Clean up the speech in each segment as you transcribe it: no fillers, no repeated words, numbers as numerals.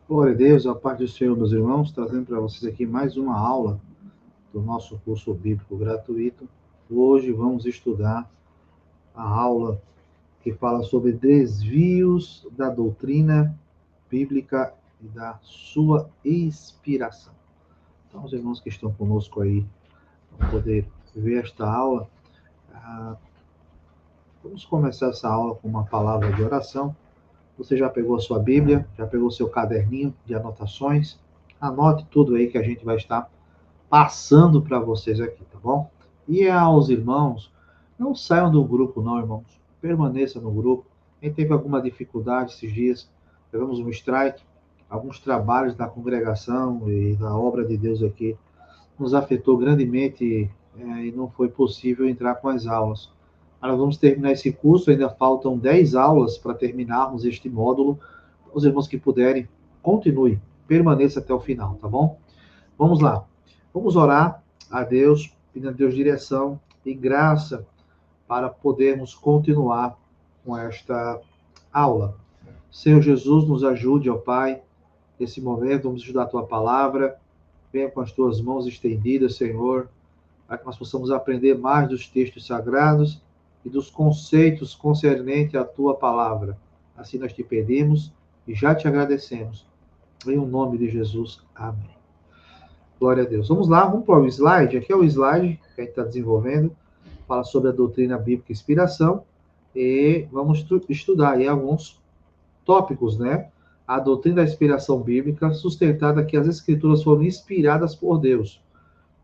Glória a Deus, a paz do Senhor, meus irmãos, trazendo para vocês aqui mais uma aula do nosso curso bíblico gratuito. Hoje vamos estudar a aula que fala sobre desvios da doutrina bíblica e da sua inspiração. Então, os irmãos que estão conosco aí vão poder ver esta aula. Vamos começar essa aula com uma palavra de oração. Você já pegou a sua Bíblia, já pegou o seu caderninho de anotações? Anote tudo aí que a gente vai estar passando para vocês aqui, tá bom? E aos irmãos, não saiam do grupo, não, irmãos. Permaneça no grupo. Quem teve alguma dificuldade esses dias, tivemos um strike, alguns trabalhos da congregação e da obra de Deus aqui nos afetou grandemente e não foi possível entrar com as aulas. Nós vamos terminar esse curso, ainda faltam 10 aulas para terminarmos este módulo. Os irmãos que puderem, continue, permaneça até o final, tá bom? Vamos lá. Vamos orar a Deus, pedindo a Deus direção e graça para podermos continuar com esta aula. Senhor Jesus, nos ajude, ó Pai, nesse momento, vamos estudar a Tua palavra. Venha com as Tuas mãos estendidas, Senhor, para que nós possamos aprender mais dos textos sagrados e dos conceitos concernentes à Tua palavra. Assim nós te pedimos e já te agradecemos. Em o nome de Jesus. Amém. Glória a Deus. Vamos lá, vamos para o slide. Aqui é o slide que a gente está desenvolvendo. Fala sobre a doutrina bíblica e inspiração. E vamos estudar aí alguns tópicos, né? A doutrina da inspiração bíblica, sustentada que as escrituras foram inspiradas por Deus.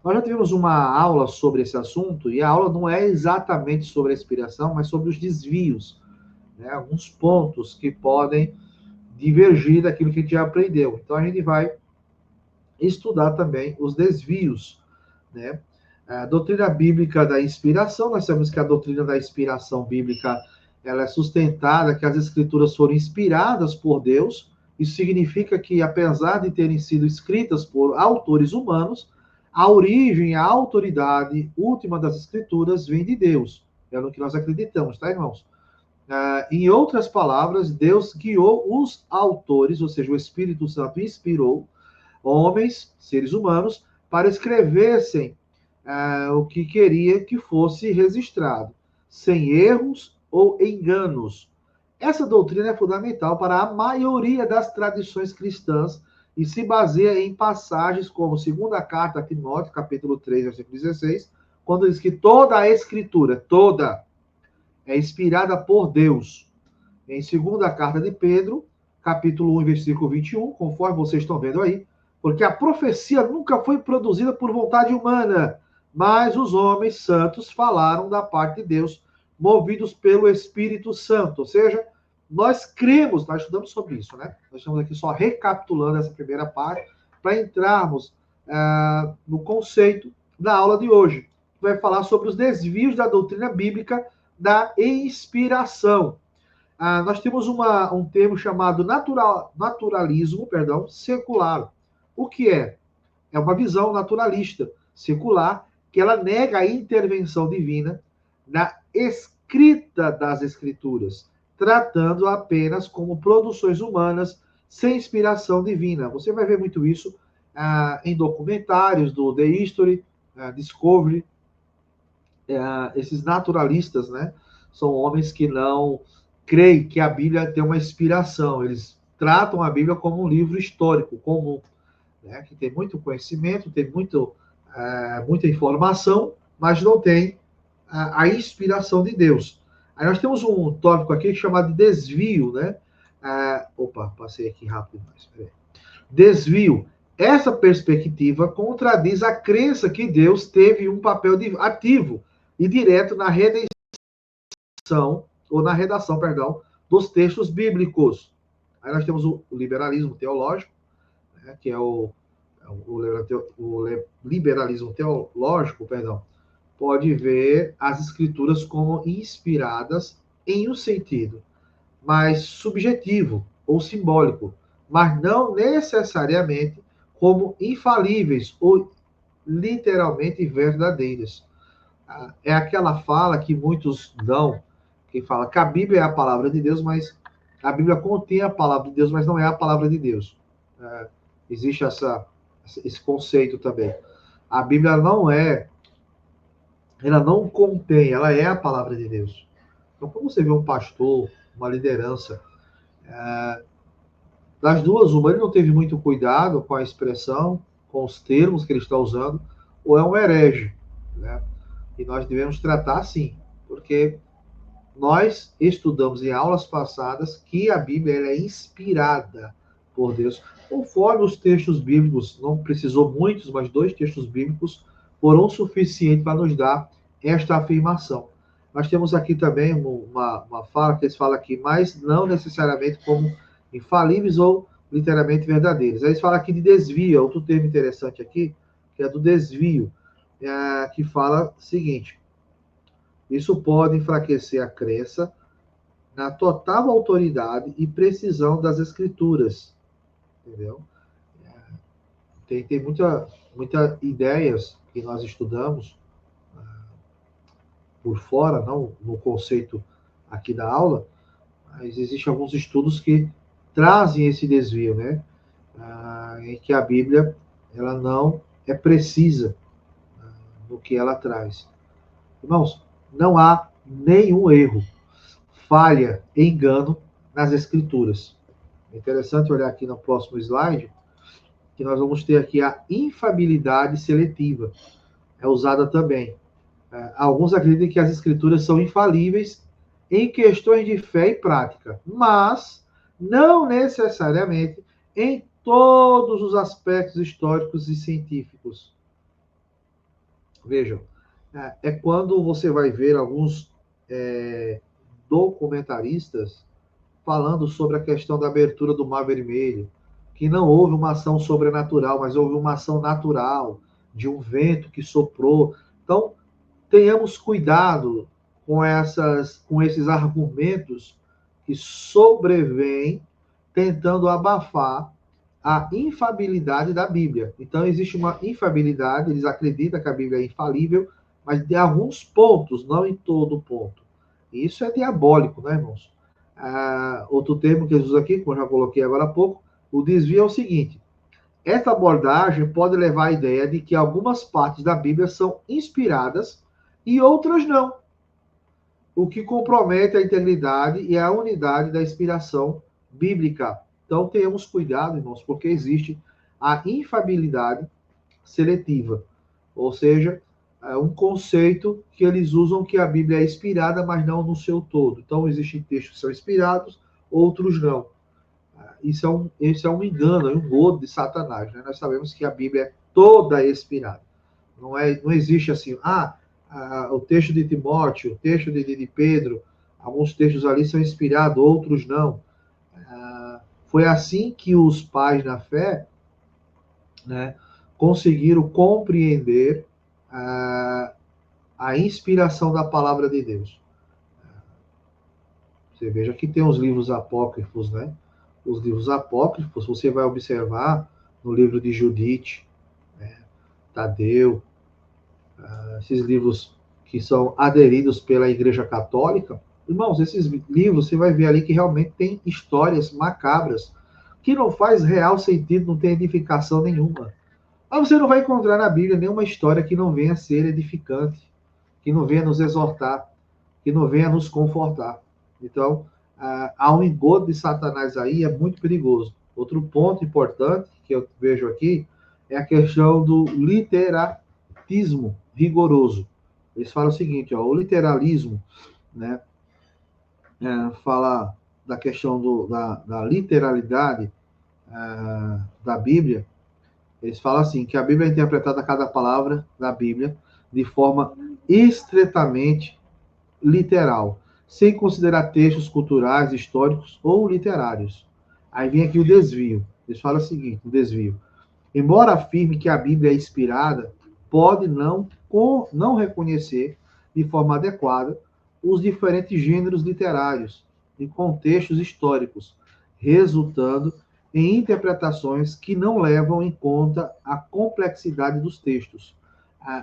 Nós já tivemos uma aula sobre esse assunto, e a aula não é exatamente sobre a inspiração, mas sobre os desvios, né? Alguns pontos que podem divergir daquilo que a gente já aprendeu. Então a gente vai estudar também os desvios, né? A doutrina bíblica da inspiração, nós sabemos que a doutrina da inspiração bíblica ela é sustentada que as escrituras foram inspiradas por Deus. Isso significa que, apesar de terem sido escritas por autores humanos, a origem, a autoridade última das escrituras vem de Deus. É no que nós acreditamos, tá, irmãos? Em outras palavras, Deus guiou os autores, ou seja, o Espírito Santo inspirou homens, seres humanos, para escrevessem o que queria que fosse registrado, sem erros ou enganos. Essa doutrina é fundamental para a maioria das tradições cristãs e se baseia em passagens como segunda carta a Timóteo, capítulo 3, versículo 16, quando diz que toda a escritura, toda, é inspirada por Deus. Em segunda carta de Pedro, capítulo 1, versículo 21, conforme vocês estão vendo aí, porque a profecia nunca foi produzida por vontade humana, mas os homens santos falaram da parte de Deus, movidos pelo Espírito Santo. Ou seja, nós cremos, nós estudamos sobre isso, né? Nós estamos aqui só recapitulando essa primeira parte para entrarmos no conceito da aula de hoje, que vai falar sobre os desvios da doutrina bíblica da inspiração. Nós temos um termo chamado naturalismo, secular. O que é? É uma visão naturalista, secular, que ela nega a intervenção divina na escrita das escrituras, tratando apenas como produções humanas sem inspiração divina. Você vai ver muito isso em documentários do The History, Discovery, esses naturalistas, né? São homens que não creem que a Bíblia tem uma inspiração. Eles tratam a Bíblia como um livro histórico comum, né? Que tem muito conhecimento, tem muita informação, mas não tem a inspiração de Deus. Aí nós temos um tópico aqui chamado de desvio, né? Passei aqui rápido demais. Desvio. Essa perspectiva contradiz a crença que Deus teve um papel ativo e direto na redenção, ou na redação, perdão, dos textos bíblicos. Aí nós temos o liberalismo teológico, né, que é o liberalismo teológico, pode ver as escrituras como inspiradas em um sentido mais subjetivo ou simbólico, mas não necessariamente como infalíveis ou literalmente verdadeiras. É aquela fala que muitos dão, que fala que a Bíblia é a palavra de Deus, mas a Bíblia contém a palavra de Deus, mas não é a palavra de Deus. Existe esse conceito também. A Bíblia ela não contém, ela é a palavra de Deus. Então, quando você vê um pastor, uma liderança, das duas, uma, ele não teve muito cuidado com a expressão, com os termos que ele está usando, ou é um herege, né? E nós devemos tratar assim, porque nós estudamos em aulas passadas que a Bíblia ela é inspirada por Deus, conforme os textos bíblicos, não precisou muitos, mas 2 textos bíblicos foram suficientes para nos dar esta afirmação. Nós temos aqui também uma fala que eles falam aqui, mas não necessariamente como infalíveis ou literalmente verdadeiros. Eles falam aqui de desvio, outro termo interessante aqui, que é do desvio, que fala o seguinte: isso pode enfraquecer a crença na total autoridade e precisão das escrituras, entendeu? Tem muita ideias que nós estudamos por fora, não no conceito aqui da aula, mas existem alguns estudos que trazem esse desvio, né? Em que a Bíblia ela não é precisa no que ela traz. Irmãos, não há nenhum erro, falha, engano nas escrituras. É interessante olhar aqui no próximo slide, que nós vamos ter aqui a infabilidade seletiva. É usada também. Alguns acreditam que as escrituras são infalíveis em questões de fé e prática, mas não necessariamente em todos os aspectos históricos e científicos. Vejam, é quando você vai ver alguns documentaristas falando sobre a questão da abertura do Mar Vermelho, que não houve uma ação sobrenatural, mas houve uma ação natural, de um vento que soprou. Então, tenhamos cuidado com esses argumentos que sobrevêm tentando abafar a infabilidade da Bíblia. Então, existe uma infabilidade, eles acreditam que a Bíblia é infalível, mas de alguns pontos, não em todo ponto. E isso é diabólico, né, irmãos? Outro termo que eles usam aqui, como eu já coloquei agora há pouco, o desvio é o seguinte: essa abordagem pode levar à ideia de que algumas partes da Bíblia são inspiradas e outras não, o que compromete a integridade e a unidade da inspiração bíblica. Então, tenhamos cuidado, irmãos, porque existe a infabilidade seletiva, ou seja, é um conceito que eles usam que a Bíblia é inspirada, mas não no seu todo. Então, existem textos que são inspirados, outros não. Isso é um engano, é um godo de Satanás, né? Nós sabemos que a Bíblia é toda expirada. Não existe assim, o texto de Timóteo, o texto de Pedro, alguns textos ali são inspirados, outros não. Foi assim que os pais na fé, né, conseguiram compreender a inspiração da palavra de Deus. Você veja que tem os livros apócrifos, né? Os livros apócrifos, você vai observar no livro de Judite, né, Tadeu, esses livros que são aderidos pela Igreja Católica. Irmãos, esses livros você vai ver ali que realmente tem histórias macabras, que não faz real sentido, não tem edificação nenhuma. Mas você não vai encontrar na Bíblia nenhuma história que não venha a ser edificante, que não venha nos exortar, que não venha nos confortar. Então, há um engodo de Satanás aí, é muito perigoso. Outro ponto importante que eu vejo aqui é a questão do literatismo rigoroso. Eles falam o seguinte, o literalismo, né, fala da questão da literalidade da Bíblia. Eles falam assim, que a Bíblia é interpretada, cada palavra da Bíblia, de forma estritamente literal, sem considerar textos culturais, históricos ou literários. Aí vem aqui o desvio. Eles falam o seguinte, o desvio. Embora afirme que a Bíblia é inspirada, pode não reconhecer de forma adequada os diferentes gêneros literários e contextos históricos, resultando em interpretações que não levam em conta a complexidade dos textos.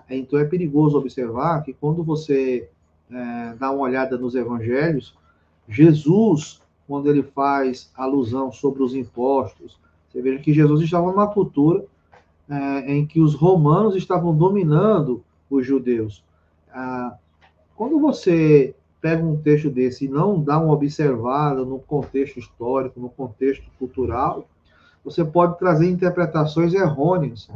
Então é perigoso observar que quando você dá uma olhada nos evangelhos, Jesus, quando ele faz alusão sobre os impostos, Você veja que Jesus estava numa cultura em que os romanos estavam dominando os judeus. Quando você pega um texto desse e não dá uma observada no contexto histórico, no contexto cultural, você pode trazer interpretações errôneas.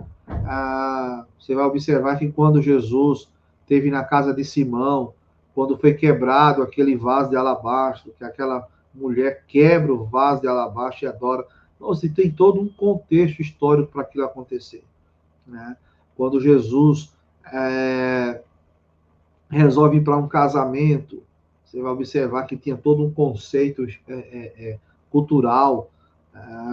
Você vai observar que quando Jesus esteve na casa de Simão, quando foi quebrado aquele vaso de alabastro, que aquela mulher quebra o vaso de alabastro e adora. Nossa, tem todo um contexto histórico para aquilo acontecer. Né? Quando Jesus resolve ir para um casamento, você vai observar que tinha todo um conceito cultural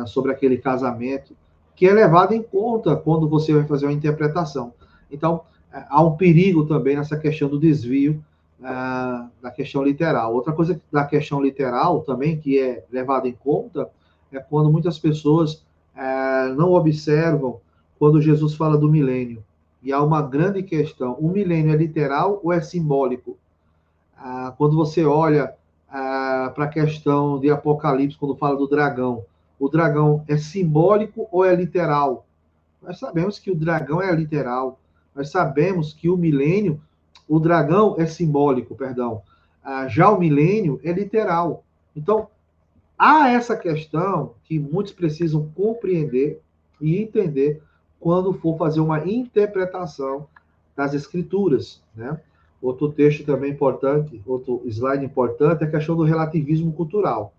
sobre aquele casamento, que é levado em conta quando você vai fazer uma interpretação. Então, há um perigo também nessa questão do desvio da questão literal. Outra coisa da questão literal também, que é levada em conta, é quando muitas pessoas não observam quando Jesus fala do milênio. E há uma grande questão: o milênio é literal ou é simbólico? Quando você olha para a questão de Apocalipse, quando fala do dragão, o dragão é simbólico ou é literal? Nós sabemos que o dragão é literal. Nós sabemos que o milênio, o dragão é simbólico, perdão. Já o milênio é literal. Então, há essa questão que muitos precisam compreender e entender quando for fazer uma interpretação das escrituras, né? Outro texto também importante, outro slide importante, é a questão do relativismo cultural.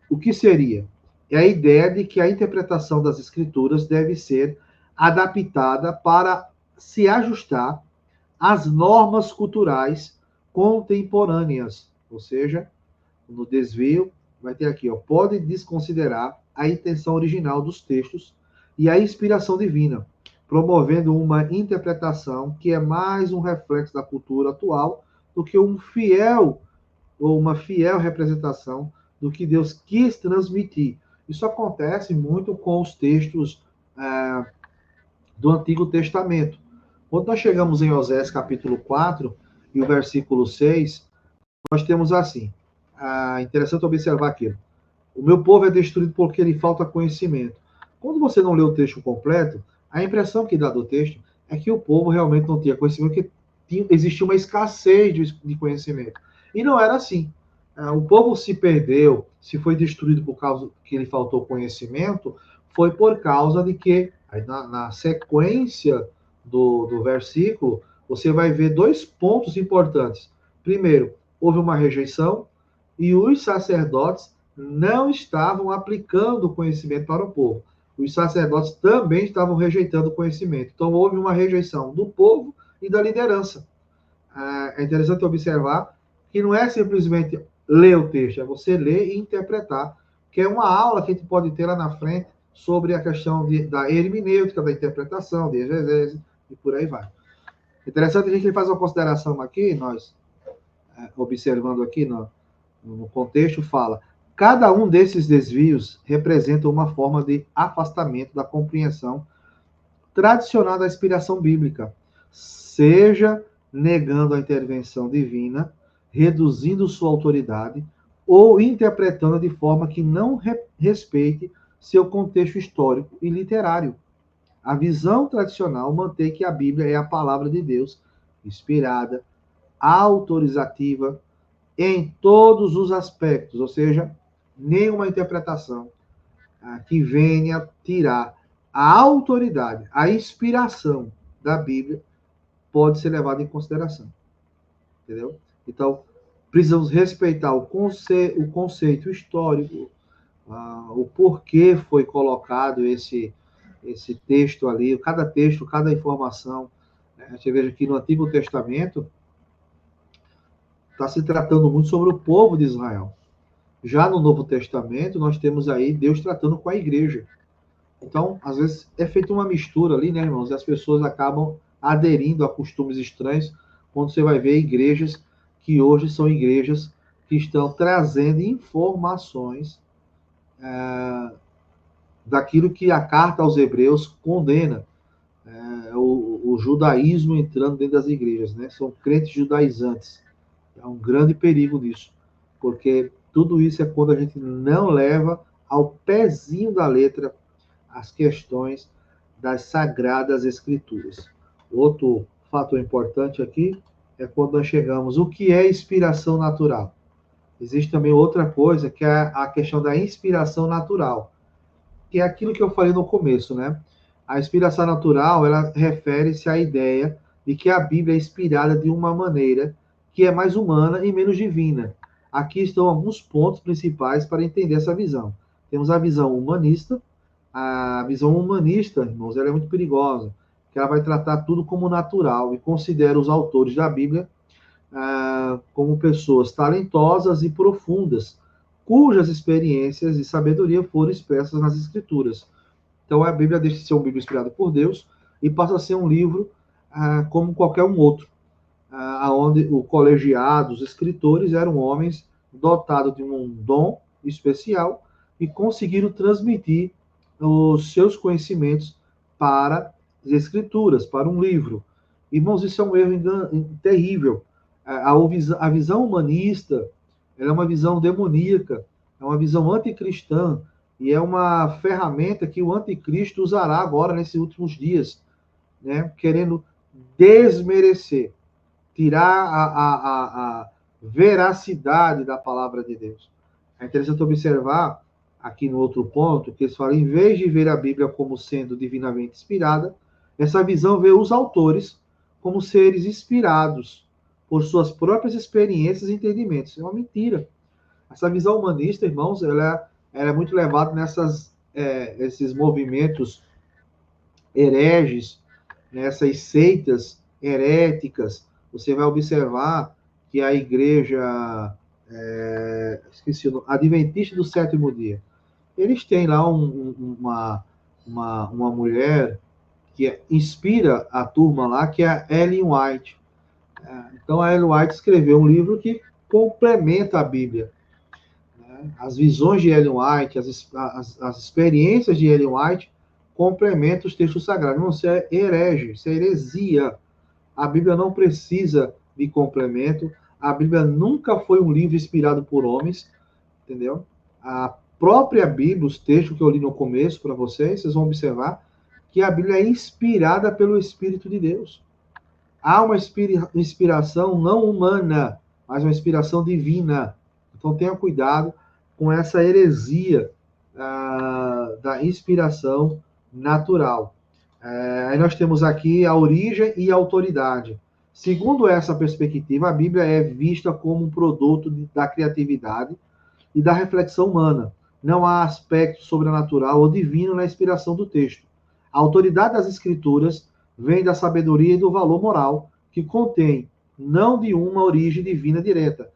O que seria? É a ideia de que a interpretação das escrituras deve ser adaptada para se ajustar às normas culturais contemporâneas, ou seja, no desvio, vai ter aqui, pode desconsiderar a intenção original dos textos e a inspiração divina, promovendo uma interpretação que é mais um reflexo da cultura atual do que um fiel ou uma fiel representação do que Deus quis transmitir. Isso acontece muito com os textos do Antigo Testamento. Quando nós chegamos em Osés capítulo 4 e o versículo 6, nós temos assim, interessante observar aqui, o meu povo é destruído porque lhe falta conhecimento. Quando você não lê o texto completo, a impressão que dá do texto é que o povo realmente não tinha conhecimento, que existia uma escassez de conhecimento. E não era assim. O povo se perdeu, se foi destruído por causa que lhe faltou conhecimento, foi por causa de que, na sequência do versículo, você vai ver dois pontos importantes. Primeiro, houve uma rejeição e os sacerdotes não estavam aplicando o conhecimento para o povo. Os sacerdotes também estavam rejeitando o conhecimento. Então, houve uma rejeição do povo e da liderança. É interessante observar que não é simplesmente ler o texto, é você ler e interpretar, que é uma aula que a gente pode ter lá na frente sobre a questão da hermenêutica, da interpretação, de exegese, e por aí vai. Interessante a gente fazer uma consideração aqui, nós observando aqui no contexto, fala: cada um desses desvios representa uma forma de afastamento da compreensão tradicional da inspiração bíblica, seja negando a intervenção divina, reduzindo sua autoridade, ou interpretando de forma que não respeite seu contexto histórico e literário. A visão tradicional mantém que a Bíblia é a palavra de Deus, inspirada, autorizativa, em todos os aspectos, ou seja, nenhuma interpretação que venha tirar a autoridade, a inspiração da Bíblia pode ser levada em consideração. Entendeu? Então, precisamos respeitar o conceito histórico, o porquê foi colocado esse texto ali, cada texto, cada informação. A gente veja que no Antigo Testamento está se tratando muito sobre o povo de Israel. Já no Novo Testamento, nós temos aí Deus tratando com a igreja. Então, às vezes, é feita uma mistura ali, né, irmãos? E as pessoas acabam aderindo a costumes estranhos, quando você vai ver igrejas que hoje são igrejas que estão trazendo informações daquilo que a carta aos Hebreus condena. O judaísmo entrando dentro das igrejas, né? São crentes judaizantes. É um grande perigo nisso, porque tudo isso é quando a gente não leva ao pezinho da letra as questões das Sagradas Escrituras. Outro fator importante aqui é quando nós chegamos, o que é inspiração natural? Existe também outra coisa, que é a questão da inspiração natural, que é aquilo que eu falei no começo, né? A inspiração natural, ela refere-se à ideia de que a Bíblia é inspirada de uma maneira que é mais humana e menos divina. Aqui estão alguns pontos principais para entender essa visão. Temos a visão humanista. A visão humanista, irmãos, ela é muito perigosa, que ela vai tratar tudo como natural e considera os autores da Bíblia como pessoas talentosas e profundas, cujas experiências e sabedoria foram expressas nas Escrituras. Então, a Bíblia deixa de ser um livro inspirado por Deus e passa a ser um livro como qualquer um outro, onde o colegiado, os escritores, eram homens dotados de um dom especial e conseguiram transmitir os seus conhecimentos para as Escrituras, para um livro. Irmãos, isso é um erro terrível. A visão humanista é uma visão demoníaca, é uma visão anticristã, e é uma ferramenta que o anticristo usará agora, nesses últimos dias, né, querendo desmerecer, tirar a veracidade da palavra de Deus. É interessante observar, aqui no outro ponto, que eles falam, em vez de ver a Bíblia como sendo divinamente inspirada, essa visão vê os autores como seres inspirados por suas próprias experiências e entendimentos. É uma mentira. Essa visão humanista, irmãos, ela é muito levada esses movimentos hereges, nessas seitas heréticas. Você vai observar que a igreja esqueci o nome, Adventista do Sétimo Dia, eles têm lá uma mulher que inspira a turma lá, que é a Ellen White. Então, a Ellen White escreveu um livro que complementa a Bíblia. As visões de Ellen White, as experiências de Ellen White complementam os textos sagrados. Não, isso é herege, isso é heresia. A Bíblia não precisa de complemento. A Bíblia nunca foi um livro inspirado por homens, entendeu? A própria Bíblia, os textos que eu li no começo para vocês vão observar que a Bíblia é inspirada pelo Espírito de Deus. Há uma inspiração não humana, mas uma inspiração divina. Então tenha cuidado com essa heresia da inspiração natural. Aí nós temos aqui a origem e a autoridade. Segundo essa perspectiva, a Bíblia é vista como um produto da criatividade e da reflexão humana. Não há aspecto sobrenatural ou divino na inspiração do texto. A autoridade das Escrituras vem da sabedoria e do valor moral que contém, não de uma origem divina direta.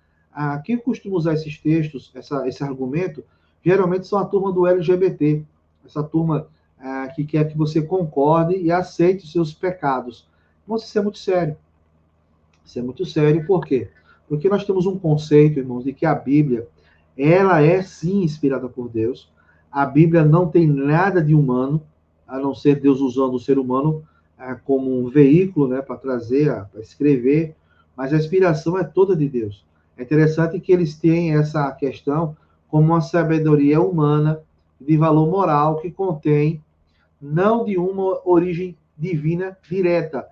Quem costuma usar esses textos, esse argumento, geralmente são a turma do LGBT, essa turma que quer que você concorde e aceite os seus pecados. Mas isso é muito sério. Isso é muito sério, por quê? Porque nós temos um conceito, irmãos, de que a Bíblia, ela é sim inspirada por Deus. A Bíblia não tem nada de humano, a não ser Deus usando o ser humano como um veículo, né, para trazer, para escrever, mas a inspiração é toda de Deus. É interessante que eles têm essa questão como uma sabedoria humana de valor moral que contém não de uma origem divina direta.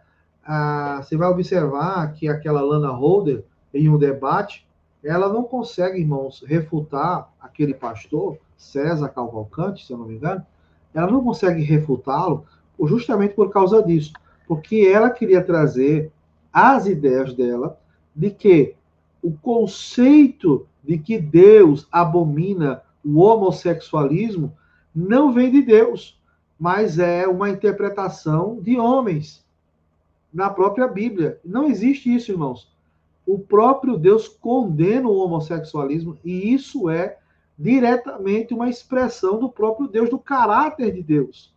Você vai observar que aquela Lana Holder, em um debate, ela não consegue, irmãos, refutar aquele pastor, César Cavalcante, se eu não me engano, ela não consegue refutá-lo justamente por causa disso, porque ela queria trazer as ideias dela de que o conceito de que Deus abomina o homossexualismo não vem de Deus, mas é uma interpretação de homens na própria Bíblia. Não existe isso, irmãos. O próprio Deus condena o homossexualismo e isso é diretamente uma expressão do próprio Deus, do caráter de Deus.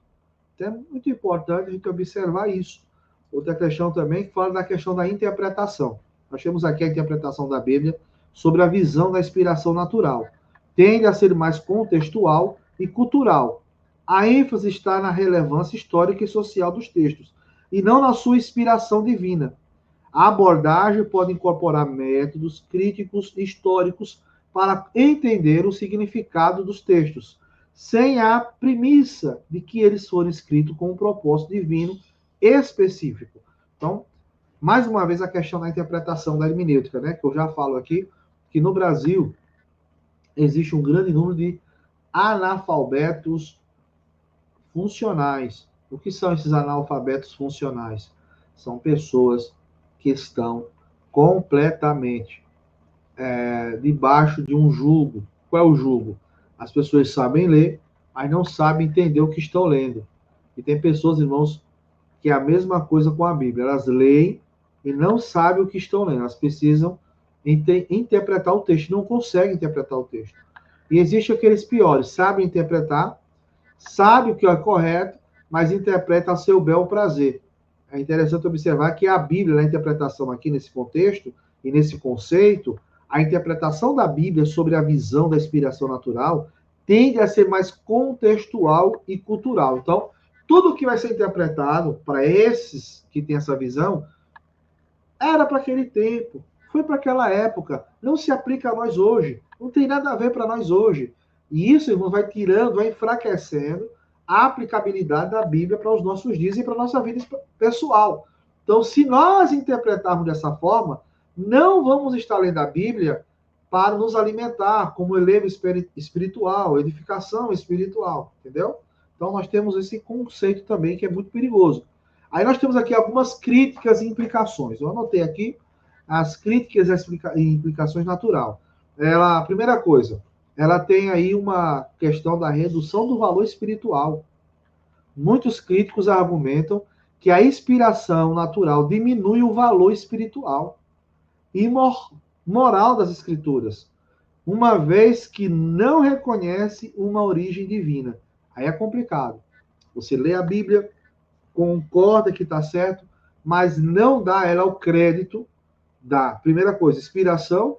Então é muito importante a gente observar isso. Outra questão também que fala da questão da interpretação. Nós temos aqui a interpretação da Bíblia sobre a visão da inspiração natural. Tende a ser mais contextual e cultural. A ênfase está na relevância histórica e social dos textos, e não na sua inspiração divina. A abordagem pode incorporar métodos críticos históricos para entender o significado dos textos, sem a premissa de que eles foram escritos com um propósito divino específico. Então, mais uma vez, a questão da interpretação da hermenêutica, né? Que eu já falo aqui, que no Brasil existe um grande número de analfabetos funcionais. O que são esses analfabetos funcionais? São pessoas que estão completamente debaixo de um jugo. Qual é o jugo? As pessoas sabem ler, mas não sabem entender o que estão lendo. E tem pessoas, irmãos, que é a mesma coisa com a Bíblia. Elas leem e não sabem o que estão lendo. Elas precisam interpretar o texto, não conseguem interpretar o texto. E existe aqueles piores, sabem interpretar, sabem o que é correto, mas interpreta a seu bel prazer. É interessante observar que a Bíblia, na interpretação aqui nesse contexto e nesse conceito, a interpretação da Bíblia sobre a visão da inspiração natural tende a ser mais contextual e cultural. Então, tudo que vai ser interpretado para esses que têm essa visão era para aquele tempo, foi para aquela época, não se aplica a nós hoje, não tem nada a ver para nós hoje. E isso, irmão, vai tirando, vai enfraquecendo a aplicabilidade da Bíblia para os nossos dias e para a nossa vida pessoal. Então, se nós interpretarmos dessa forma, não vamos estar lendo a Bíblia para nos alimentar como elevo espiritual, edificação espiritual, entendeu? Então, nós temos esse conceito também que é muito perigoso. Aí nós temos aqui algumas críticas e implicações. Eu anotei aqui as críticas e implicações natural. A primeira coisa, ela tem aí uma questão da redução do valor espiritual. Muitos críticos argumentam que a inspiração natural diminui o valor espiritual e moral das escrituras, uma vez que não reconhece uma origem divina. Aí é complicado. Você lê a Bíblia, concorda que está certo, mas não dá a ela o crédito da, primeira coisa, inspiração.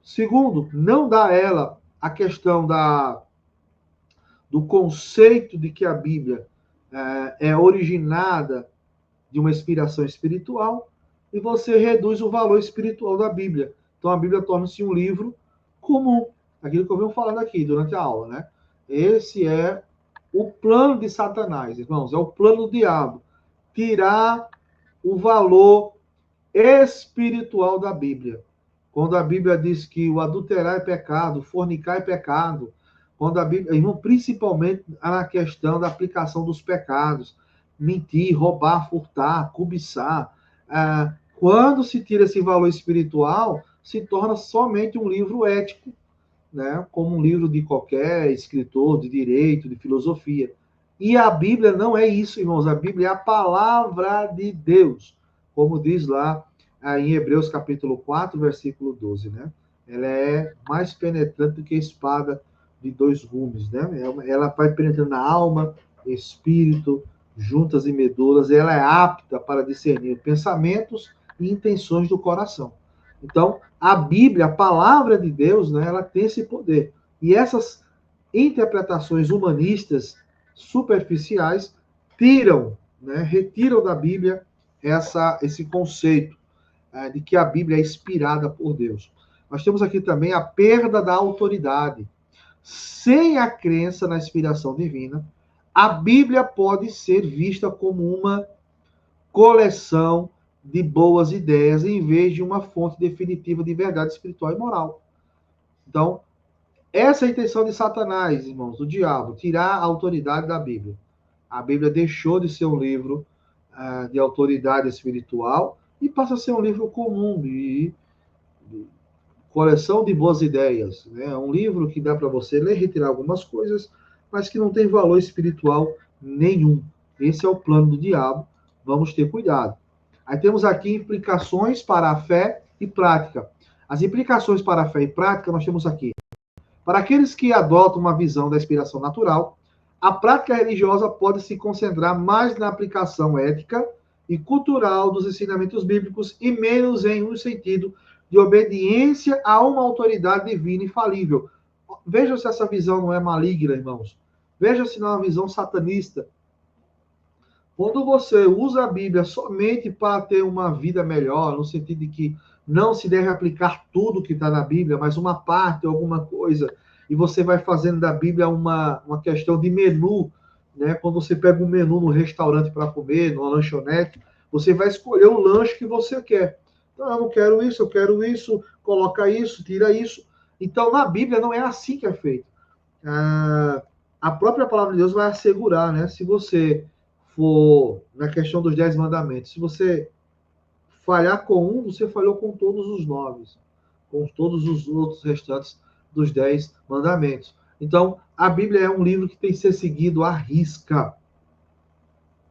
Segundo, não dá a ela a questão do conceito de que a Bíblia é originada de uma inspiração espiritual, e você reduz o valor espiritual da Bíblia. Então a Bíblia torna-se um livro comum, aquilo que eu venho falando aqui durante a aula, né? Esse é o plano de Satanás, irmãos, é o plano do diabo. Tirar o valor espiritual da Bíblia. Quando a Bíblia diz que o adulterar é pecado, fornicar é pecado, quando a Bíblia, irmão, principalmente na questão da aplicação dos pecados, mentir, roubar, furtar, cobiçar, quando se tira esse valor espiritual, se torna somente um livro ético, né, como um livro de qualquer escritor de direito, de filosofia. E a Bíblia não é isso, irmãos. A Bíblia é a palavra de Deus, como diz lá em Hebreus capítulo 4, versículo 12, né? Ela é mais penetrante do que a espada de dois gumes, né? Ela vai penetrando na alma, espírito, juntas e medulas, ela é apta para discernir pensamentos e intenções do coração. Então, a Bíblia, a palavra de Deus, né, ela tem esse poder. E essas interpretações humanistas superficiais tiram, né, retiram da Bíblia esse conceito de que a Bíblia é inspirada por Deus. Nós temos aqui também a perda da autoridade. Sem a crença na inspiração divina, a Bíblia pode ser vista como uma coleção de boas ideias em vez de uma fonte definitiva de verdade espiritual e moral. Então, essa é a intenção de Satanás, irmãos, do diabo, tirar a autoridade da Bíblia. A Bíblia deixou de ser um livro de autoridade espiritual e passa a ser um livro comum de coleção de boas ideias. Né? Um livro que dá para você ler, retirar algumas coisas, mas que não tem valor espiritual nenhum. Esse é o plano do diabo. Vamos ter cuidado. Aí temos aqui implicações para a fé e prática. As implicações para a fé e prática nós temos aqui. Para aqueles que adotam uma visão da inspiração natural, a prática religiosa pode se concentrar mais na aplicação ética e cultural dos ensinamentos bíblicos e menos em um sentido de obediência a uma autoridade divina infalível. Veja se essa visão não é maligna, irmãos. Veja se não é uma visão satanista. Quando você usa a Bíblia somente para ter uma vida melhor, no sentido de que não se deve aplicar tudo que está na Bíblia, mas uma parte, alguma coisa, e você vai fazendo da Bíblia uma questão de menu, né? Quando você pega um menu no restaurante para comer, numa lanchonete, você vai escolher o lanche que você quer. Então, eu não quero isso, eu quero isso, coloca isso, tira isso. Então, na Bíblia não é assim que é feito. A própria palavra de Deus vai assegurar, né? Se você for na questão dos 10 mandamentos, se você falhar com um, você falhou com todos os 9, com todos os outros restantes dos 10 mandamentos. Então, a Bíblia é um livro que tem que ser seguido à risca,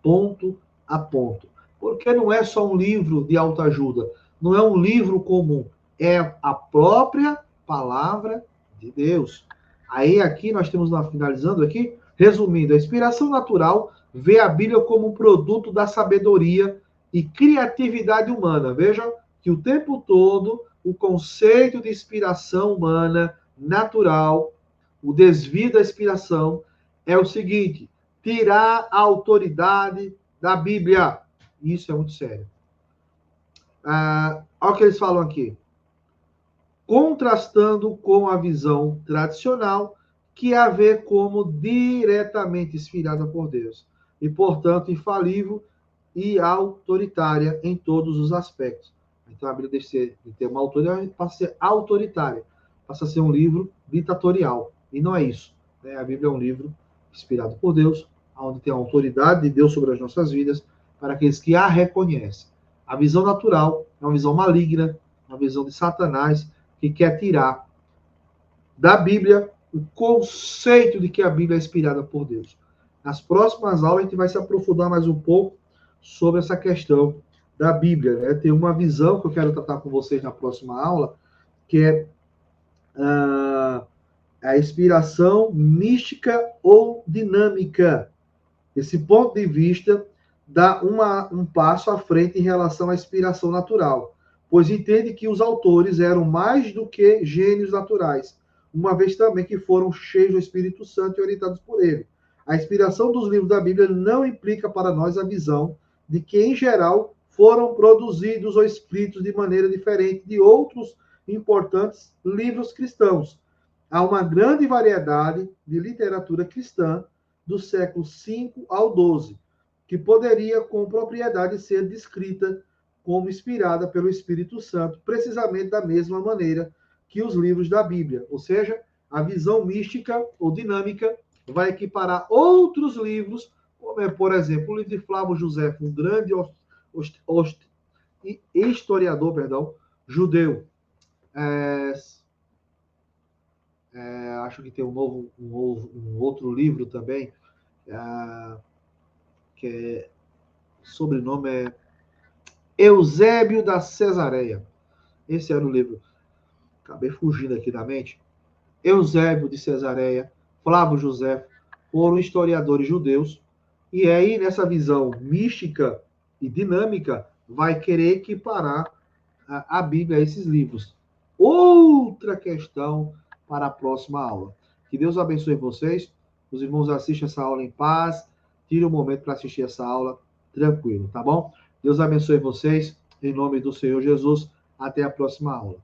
ponto a ponto. Porque não é só um livro de autoajuda, não é um livro comum, é a própria palavra de Deus. Aí aqui nós temos, finalizando aqui, resumindo, a inspiração natural vê a Bíblia como um produto da sabedoria e criatividade humana. Vejam que o tempo todo o conceito de inspiração humana natural, o desvio da inspiração, é o seguinte: tirar a autoridade da Bíblia. Isso é muito sério. Olha o que eles falam aqui. Contrastando com a visão tradicional, que a vê como diretamente inspirada por Deus, e, portanto, infalível e autoritária em todos os aspectos. Então, a Bíblia deixa de ter uma autoridade, passa a ser autoritária, passa a ser um livro ditatorial. E não é isso. Né? A Bíblia é um livro inspirado por Deus, onde tem a autoridade de Deus sobre as nossas vidas, para aqueles que a reconhecem. A visão natural é uma visão maligna, uma visão de Satanás, que quer tirar da Bíblia o conceito de que a Bíblia é inspirada por Deus. Nas próximas aulas, a gente vai se aprofundar mais um pouco sobre essa questão da Bíblia. Né? Tem uma visão que eu quero tratar com vocês na próxima aula, que é a inspiração mística ou dinâmica. Esse ponto de vista dá um passo à frente em relação à inspiração natural, pois entende que os autores eram mais do que gênios naturais, uma vez também que foram cheios do Espírito Santo e orientados por ele. A inspiração dos livros da Bíblia não implica para nós a visão de que, em geral, foram produzidos ou escritos de maneira diferente de outros importantes livros cristãos. Há uma grande variedade de literatura cristã do século V ao XII, que poderia com propriedade ser descrita como inspirada pelo Espírito Santo, precisamente da mesma maneira que os livros da Bíblia. Ou seja, a visão mística ou dinâmica vai equiparar outros livros, como é, por exemplo, o livro de Flávio José, um grande historiador, judeu. Acho que tem um outro livro também, que é, sobrenome é Eusébio da Cesareia. Esse era o livro. Acabei fugindo aqui da mente. Eusébio de Cesareia, Flávio José, foram historiadores judeus, e aí, nessa visão mística e dinâmica, vai querer equiparar a Bíblia a esses livros. Outra questão para a próxima aula. Que Deus abençoe vocês. Os irmãos assistam essa aula em paz. Tire um momento para assistir essa aula tranquilo, tá bom? Deus abençoe vocês. Em nome do Senhor Jesus. Até a próxima aula.